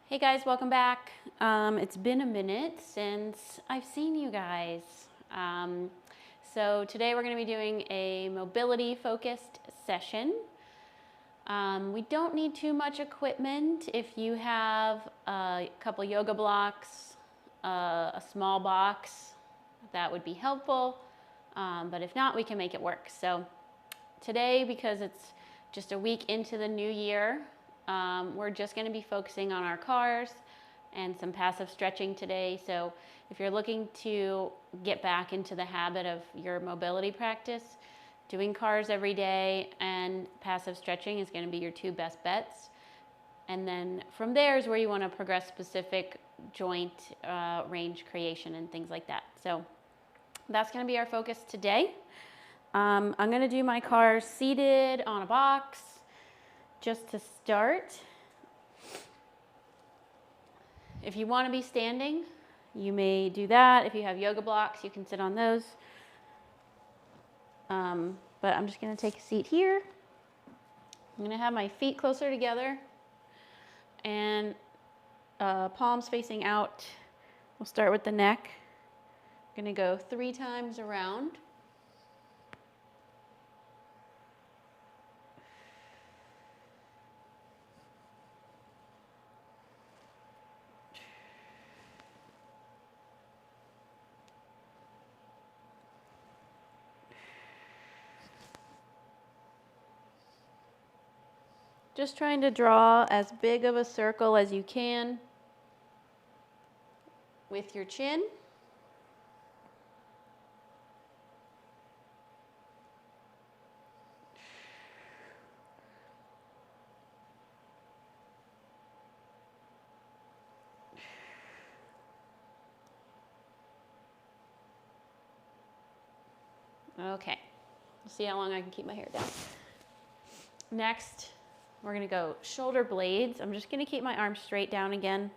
Hey guys, welcome back. It's been a minute since I've seen you guys. So today we're going to be doing a mobility focused session. We don't need too much equipment. If you have a couple yoga blocks, a small box, that would be helpful. But if not, we can make it work. So today, because it's just a week into the new year, we're just going to be focusing on our cars and some passive stretching today. So if you're looking to get back into the habit of your mobility practice, doing cars every day and passive stretching is going to be your two best bets. And then from there is where you want to progress specific joint range creation and things like that. So that's going to be our focus today. I'm going to do my cars seated on a box just to start. If you want to be standing, you may do that. If you have yoga blocks, you can sit on those. But I'm just going to take a seat here. I'm going to have my feet closer together and palms facing out. We'll start with the neck. I'm going to go 3 times around. Just trying to draw as big of a circle as you can with your chin. Okay, we'll see how long I can keep my hair down. Next, we're going to go shoulder blades. I'm just going to keep my arms straight down again.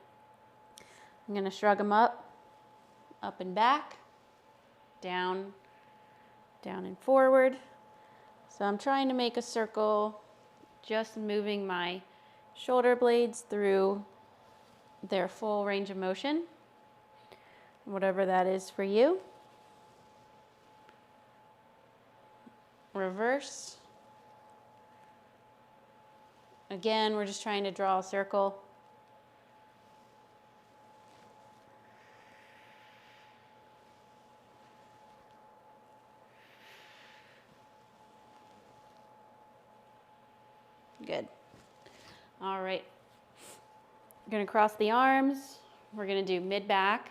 I'm going to shrug them up and back, down, down and forward. So I'm trying to make a circle, just moving my shoulder blades through their full range of motion, whatever that is for you. Reverse. Again, we're just trying to draw a circle. Good. All right. We're going to cross the arms. We're going to do mid-back.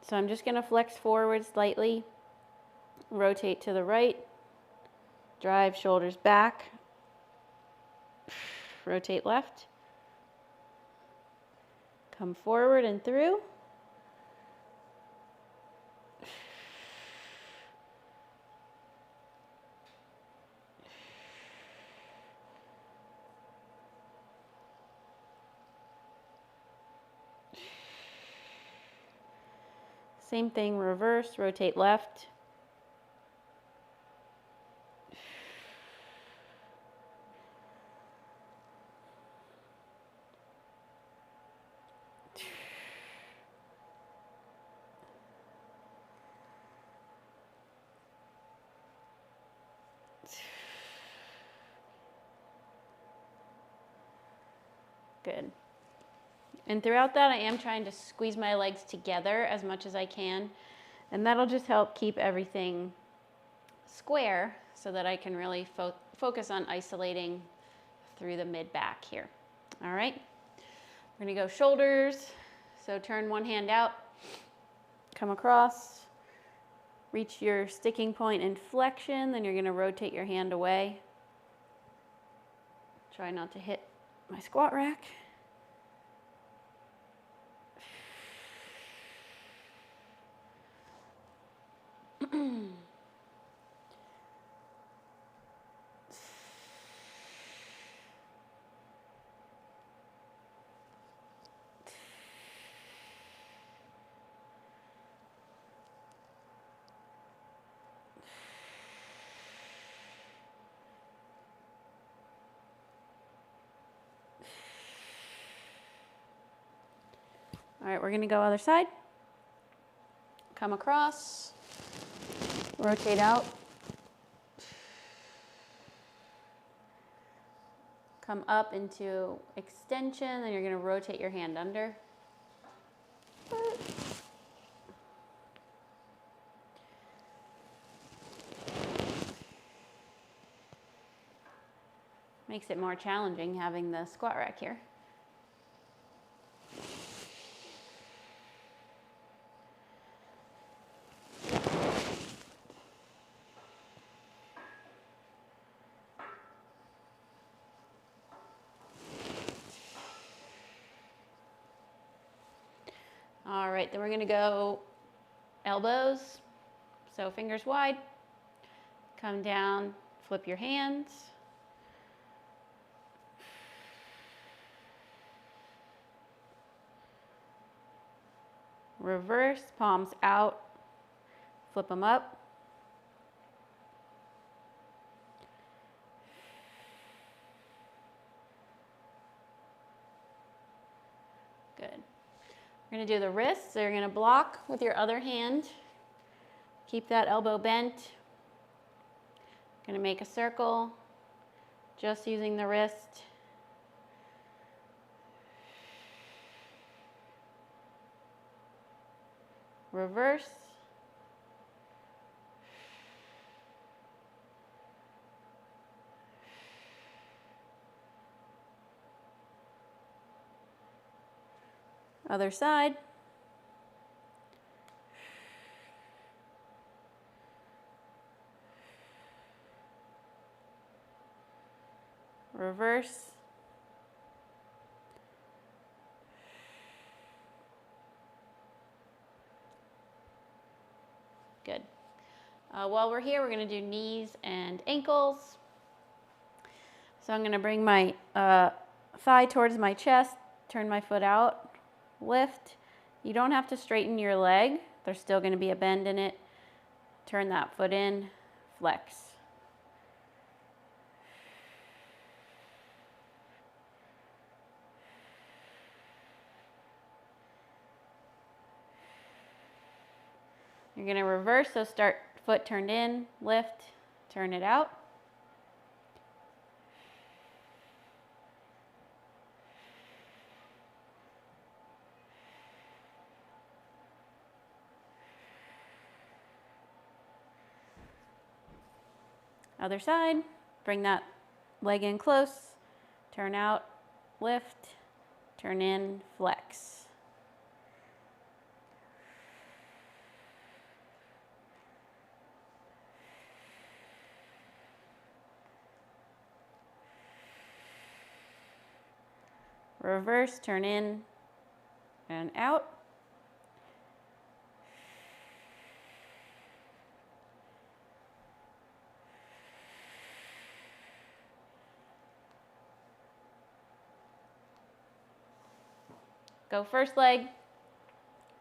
So I'm just going to flex forward slightly, rotate to the right, drive shoulders back, rotate left, come forward and through. Same thing, reverse, rotate left. Good. And throughout that, I am trying to squeeze my legs together as much as I can. And that'll just help keep everything square so that I can really focus on isolating through the mid-back here. All right. We're going to go shoulders. So turn one hand out, come across, reach your sticking point in flexion. Then you're going to rotate your hand away. Try not to hit my squat rack. All right, we're gonna go other side. Come across, rotate out. Come up into extension, then you're gonna rotate your hand under. Makes it more challenging having the squat rack here. All right, then we're gonna go elbows, so fingers wide. Come down, flip your hands. Reverse, palms out, flip them up. Good. We're gonna do the wrists, so you're gonna block with your other hand. Keep that elbow bent. Gonna make a circle, just using the wrist. Reverse. Other side. Reverse. Good. While we're here, we're going to do knees and ankles. So I'm going to bring my thigh towards my chest, turn my foot out, lift. You don't have to straighten your leg. There's still going to be a bend in it. Turn that foot in, flex. You're going to reverse, so start foot turned in, lift, turn it out. Other side, bring that leg in close, turn out, lift, turn in, flex. Reverse, turn in and out. Go first leg,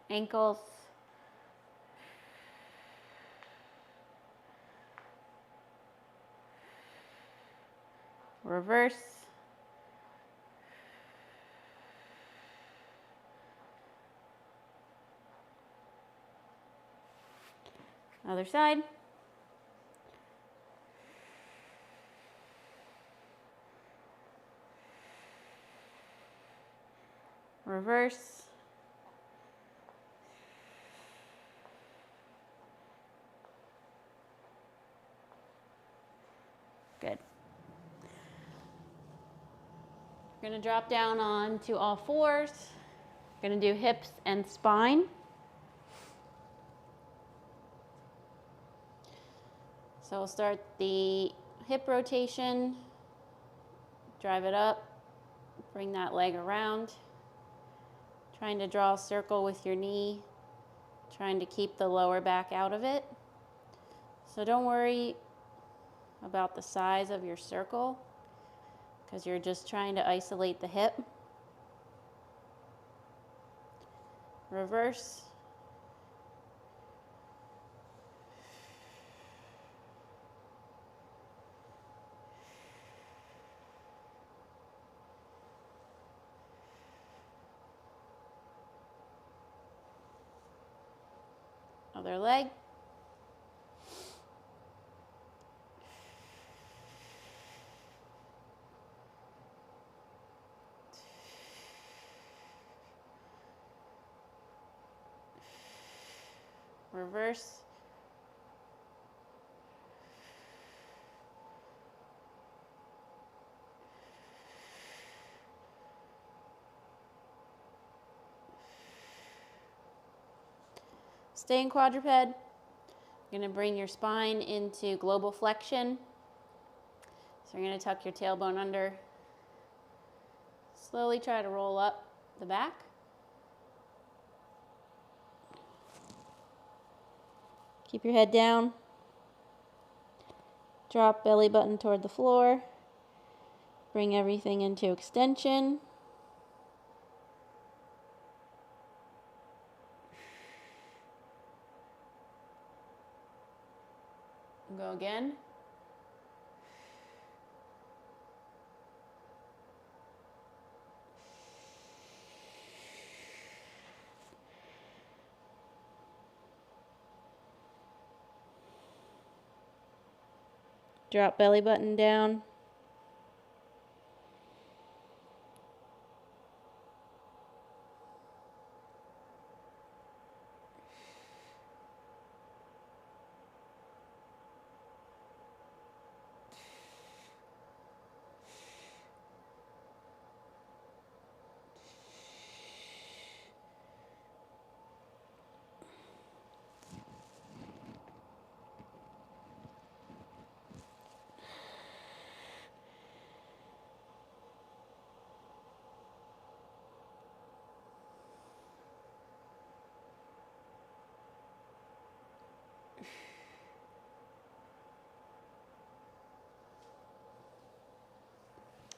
ankles. Reverse. Other side. Reverse. Good. We're going to drop down onto all fours. We're going to do hips and spine. So we'll start the hip rotation, drive it up, bring that leg around, trying to draw a circle with your knee, trying to keep the lower back out of it. So don't worry about the size of your circle because you're just trying to isolate the hip. Reverse. Other leg. Reverse. Stay in quadruped. You're going to bring your spine into global flexion. So you're going to tuck your tailbone under. Slowly try to roll up the back. Keep your head down. Drop belly button toward the floor. Bring everything into extension. Go again. Drop belly button down.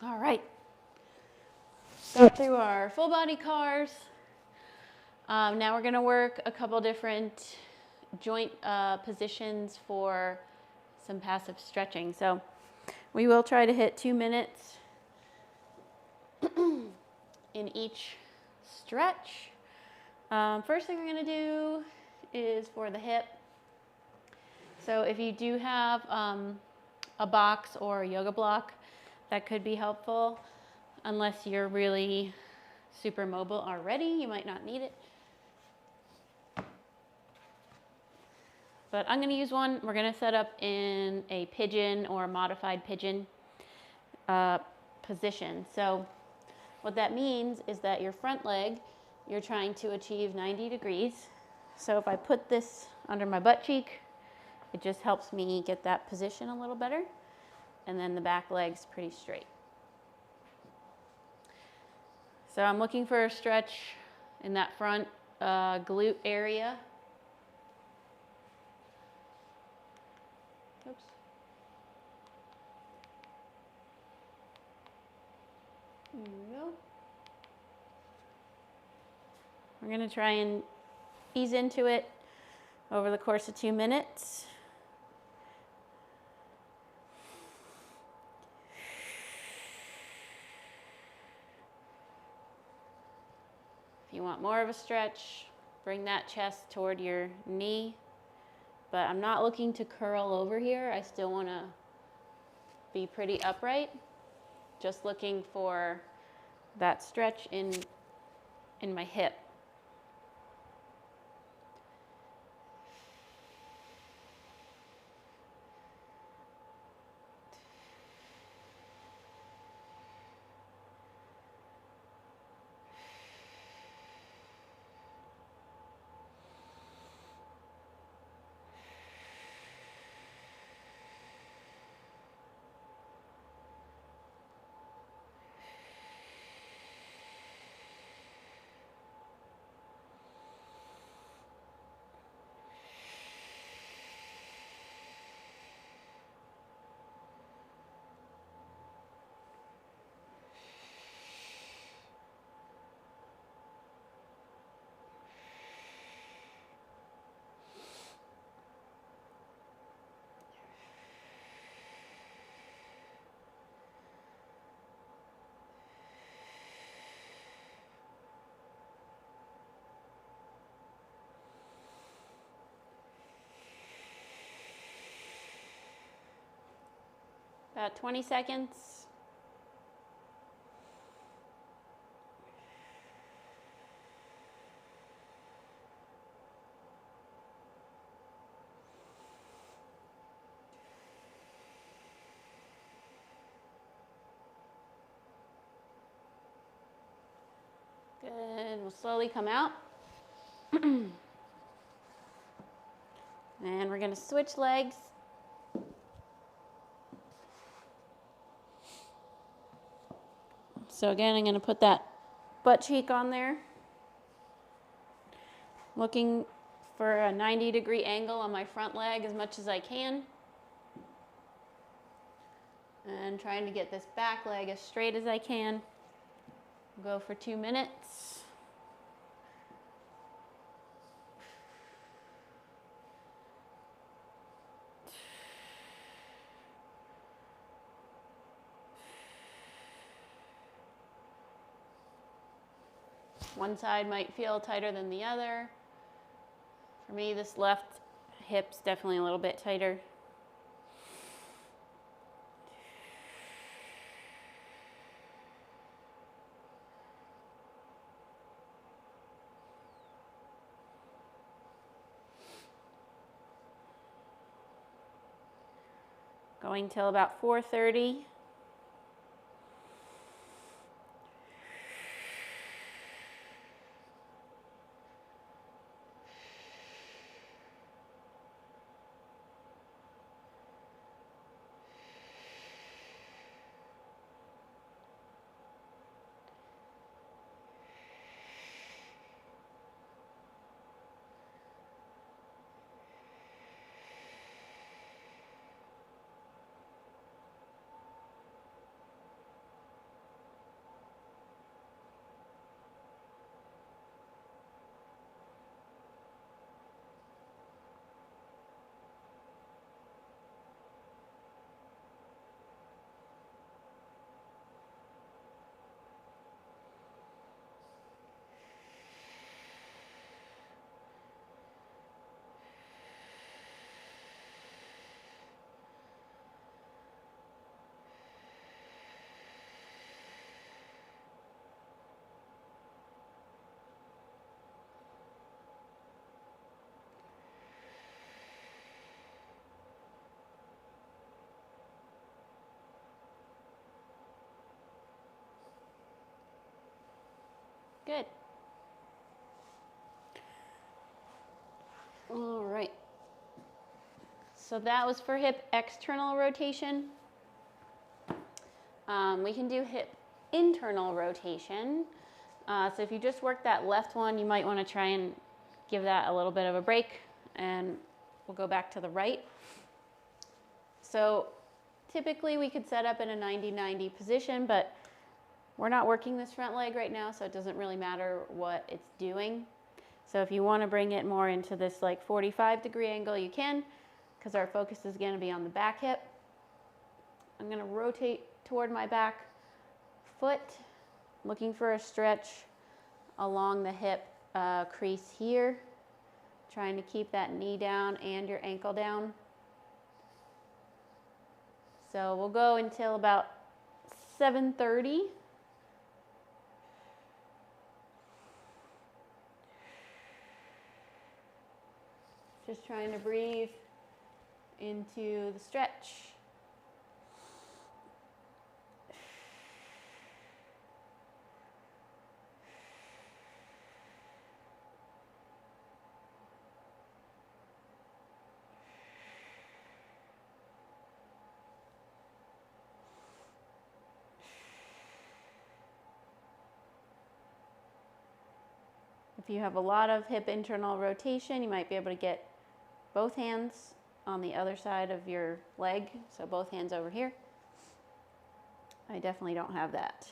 All right. Got through our full body cars. Now we're going to work a couple different joint positions for some passive stretching. So we will try to hit 2 minutes in each stretch. First thing we're going to do is for the hip. So if you do have a box or a yoga block, that could be helpful. Unless you're really super mobile already, you might not need it. But I'm going to use one. We're going to set up in a pigeon or a modified pigeon position. So what that means is that your front leg, you're trying to achieve 90 degrees. So if I put this under my butt cheek, it just helps me get that position a little better. And then the back leg's pretty straight. So I'm looking for a stretch in that front glute area. Oops. There we go. We're going to try and ease into it over the course of 2 minutes. If you want more of a stretch, bring that chest toward your knee. But I'm not looking to curl over here. I still want to be pretty upright. Just looking for that stretch in my hip. About 20 seconds. Good, we'll slowly come out. And we're gonna switch legs. So again, I'm gonna put that butt cheek on there. Looking for a 90-degree angle on my front leg as much as I can. And trying to get this back leg as straight as I can. Go for 2 minutes. One side might feel tighter than the other. For me, this left hip's definitely a little bit tighter. Going till about 4:30. Good. All right. So that was for hip external rotation. We can do hip internal rotation. So if you just work that left one, you might want to try and give that a little bit of a break, and we'll go back to the right. So typically we could set up in a 90-90 position, but we're not working this front leg right now, so it doesn't really matter what it's doing. So if you want to bring it more into this like 45-degree angle, you can, because our focus is going to be on the back hip. I'm going to rotate toward my back foot, looking for a stretch along the hip crease here, trying to keep that knee down and your ankle down. So we'll go until about 7:30. Just trying to breathe into the stretch. If you have a lot of hip internal rotation, you might be able to get both hands on the other side of your leg, so both hands over here. I definitely don't have that.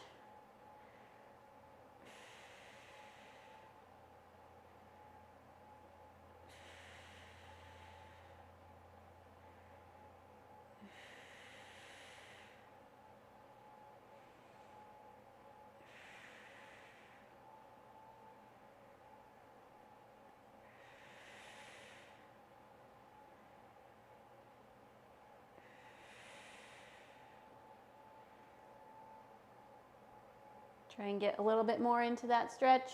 Try and get a little bit more into that stretch.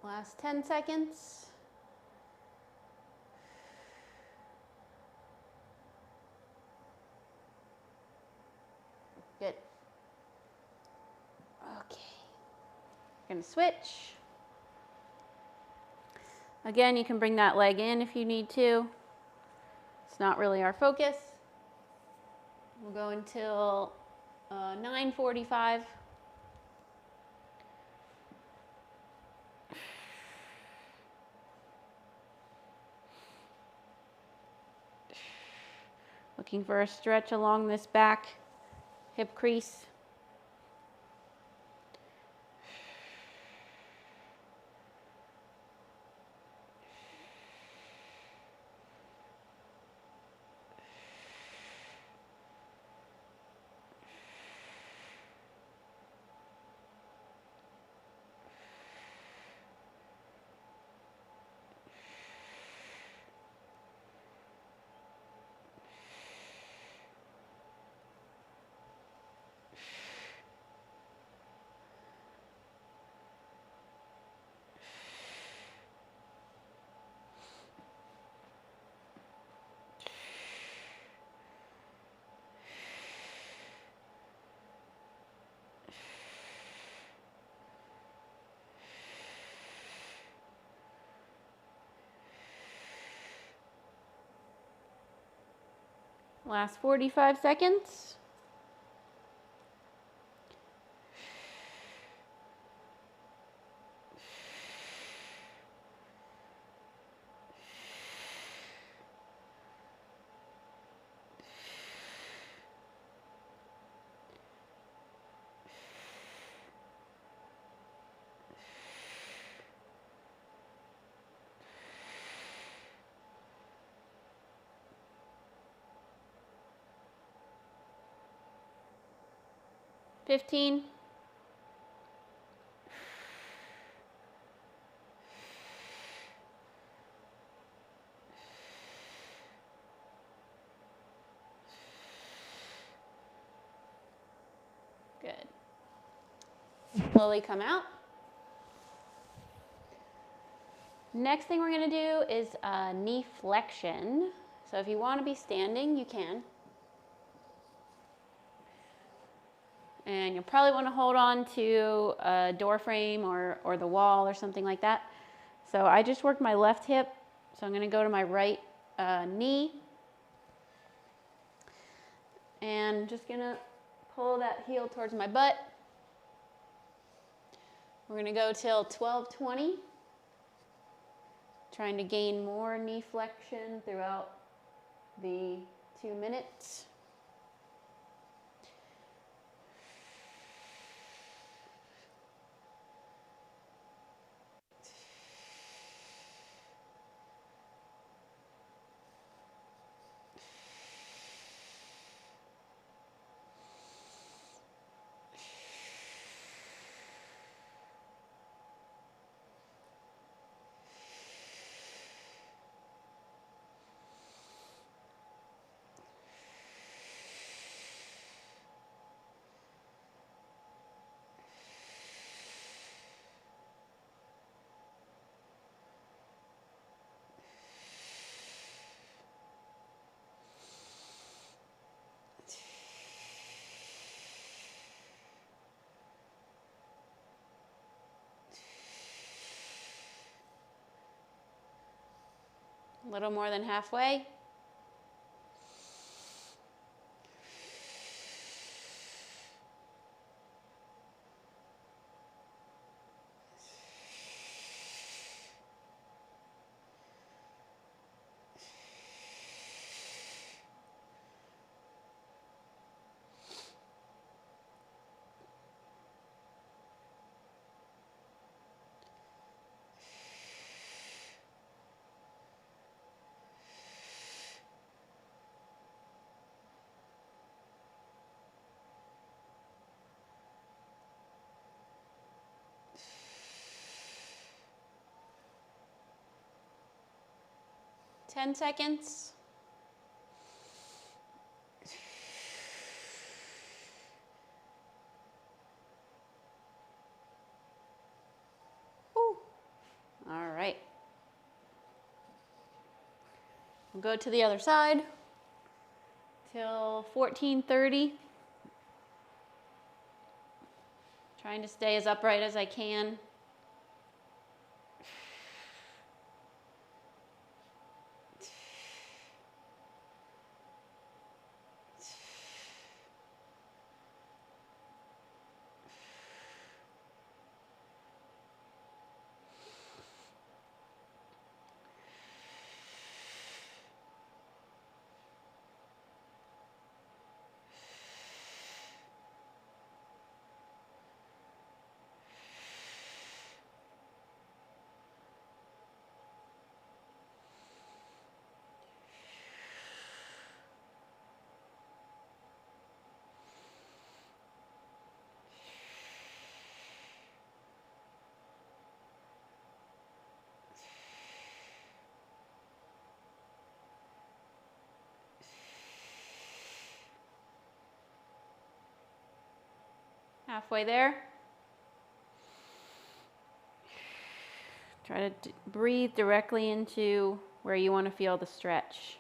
Last 10 seconds. Good. Okay. We're going to switch. Again, you can bring that leg in if you need to. It's not really our focus. We'll go until 9:45. Looking for a stretch along this back hip crease. Last 45 seconds. Fifteen. Good. Slowly come out. Next thing we're going to do is a knee flexion. So if you want to be standing, you can. And you'll probably want to hold on to a door frame or the wall or something like that. So I just worked my left hip, so I'm going to go to my right knee. And just going to pull that heel towards my butt. We're going to go till 12:20. Trying to gain more knee flexion throughout the 2 minutes. A little more than halfway. 10 seconds. Ooh. All right. We'll go to the other side till 14:30. Trying to stay as upright as I can. Halfway there. Try to breathe directly into where you want to feel the stretch.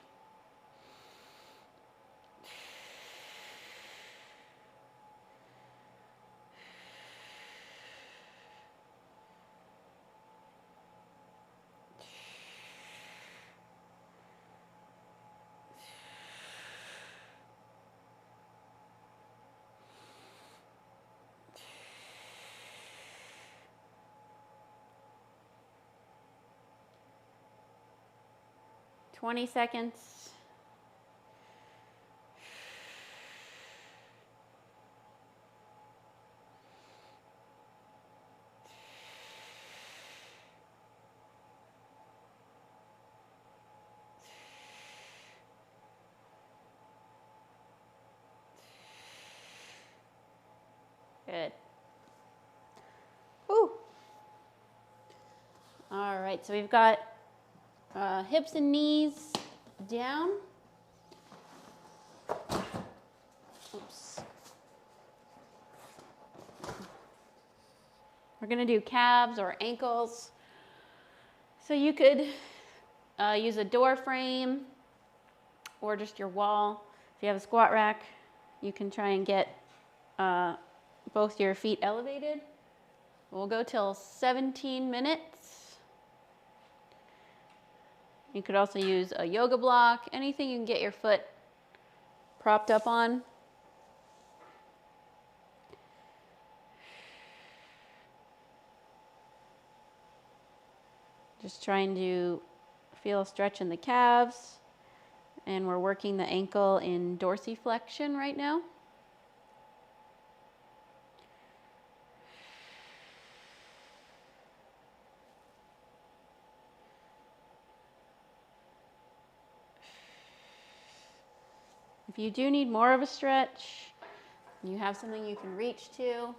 Twenty seconds. Good. Woo. All right, so we've got hips and knees down. Oops. We're going to do calves or ankles. So you could use a door frame or just your wall. If you have a squat rack, you can try and get both your feet elevated. We'll go till 17 minutes. You could also use a yoga block, anything you can get your foot propped up on. Just trying to feel a stretch in the calves, and we're working the ankle in dorsiflexion right now. If you do need more of a stretch, you have something you can reach to.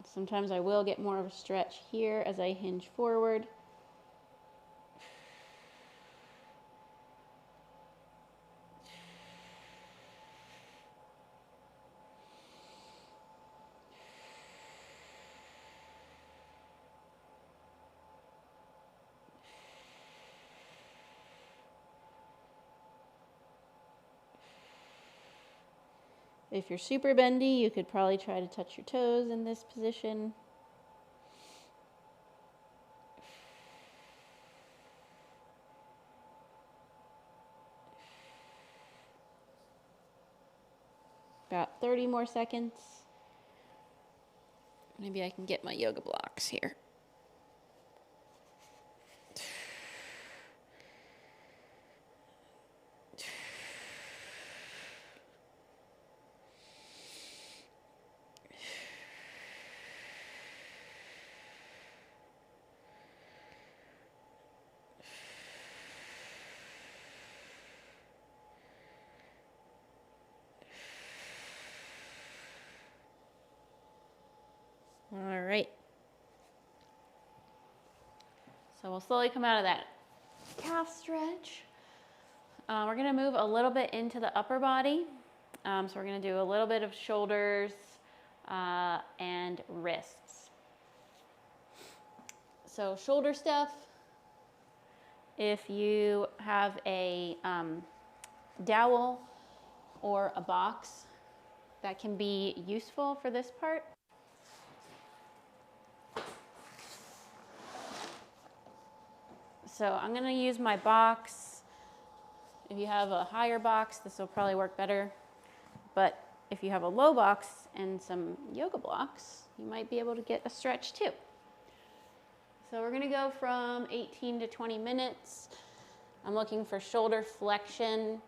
Sometimes I will get more of a stretch here as I hinge forward. If you're super bendy, you could probably try to touch your toes in this position. About 30 more seconds. Maybe I can get my yoga blocks here. All right. So we'll slowly come out of that calf stretch. We're going to move a little bit into the upper body. So we're going to do a little bit of shoulders and wrists. So shoulder stuff, if you have a dowel or a box, that can be useful for this part. So I'm going to use my box. If you have a higher box, this will probably work better. But if you have a low box and some yoga blocks, you might be able to get a stretch too. So we're going to go from 18 to 20 minutes. I'm looking for shoulder flexion.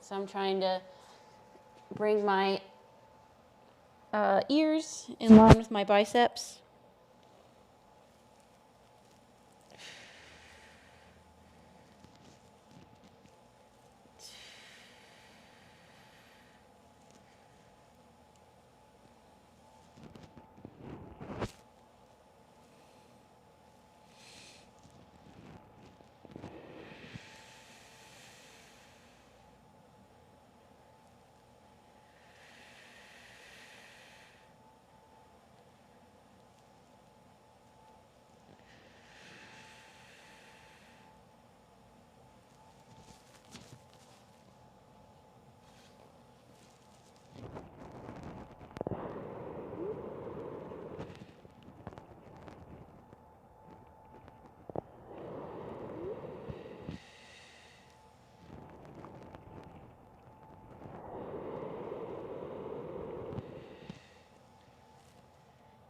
So I'm trying to bring my ears in line with my biceps.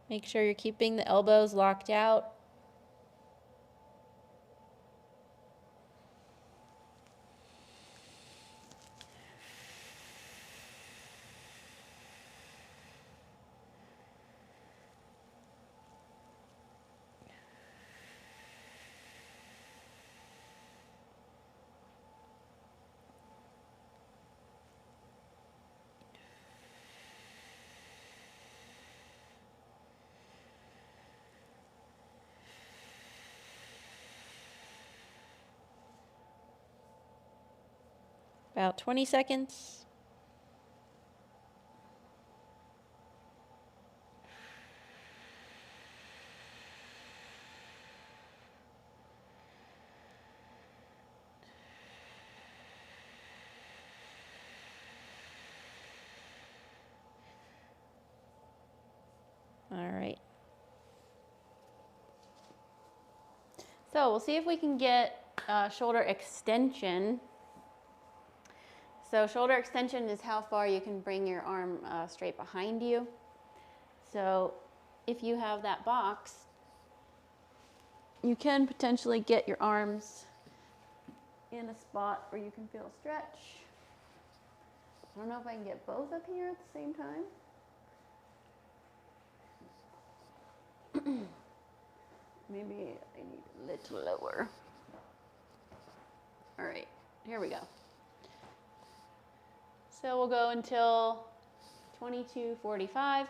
Make sure you're keeping the elbows locked out. About 20 seconds. All right. So we'll see if we can get shoulder extension. So shoulder extension is how far you can bring your arm straight behind you. So if you have that box, you can potentially get your arms in a spot where you can feel a stretch. I don't know if I can get both up here at the same time. Maybe I need a little lower. All right, here we go. So we'll go until 22:45.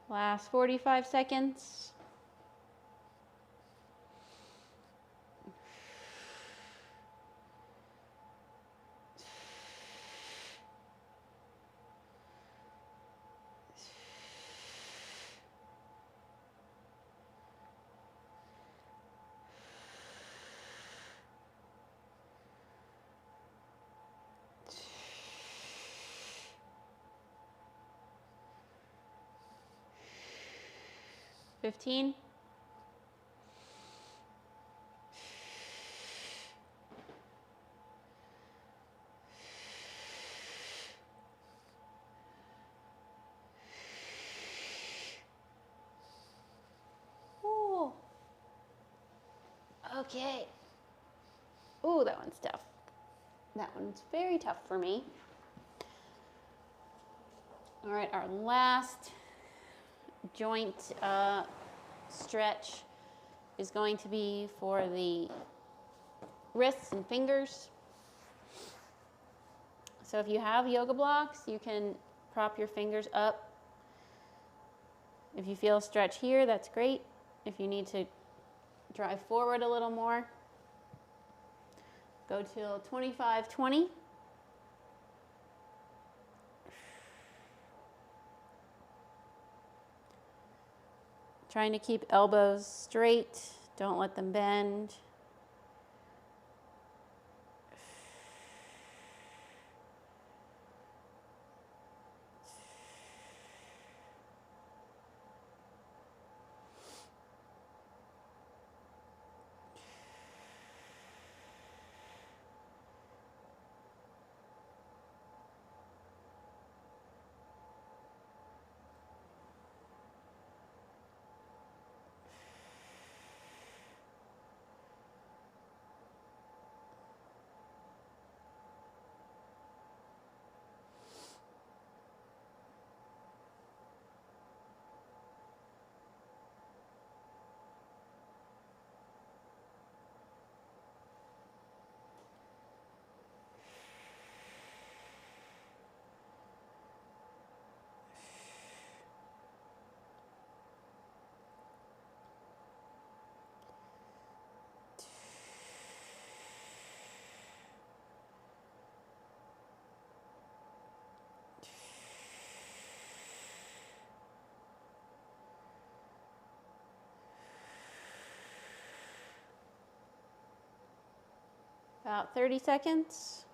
Last 45 seconds. 15. Ooh. Okay. Ooh, that one's tough. That one's very tough for me. All right, our last joint stretch is going to be for the wrists and fingers. So if you have yoga blocks, you can prop your fingers up. If you feel a stretch here, that's great. If you need to drive forward a little more, go till 25-20. Trying to keep elbows straight, don't let them bend. About 30 seconds.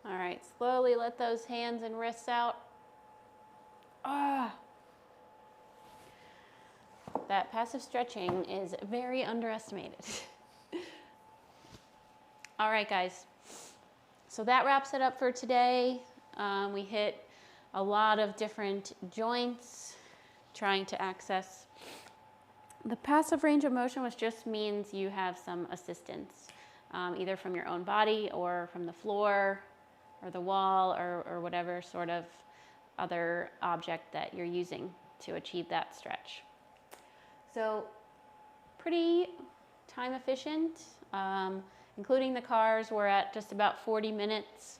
All right, slowly let those hands and wrists out. Ah. That passive stretching is very underestimated. All right, guys. So that wraps it up for today. We hit a lot of different joints, trying to access the passive range of motion, which just means you have some assistance, either from your own body or from the floor or the wall or whatever sort of other object that you're using to achieve that stretch. So pretty time efficient, including the cars, we're at just about 40 minutes.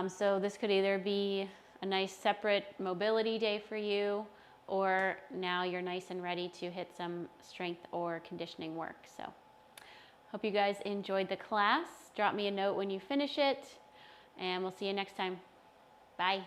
So this could either be a nice separate mobility day for you, or now you're nice and ready to hit some strength or conditioning work. So hope you guys enjoyed the class. Drop me a note when you finish it, and we'll see you next time. Bye.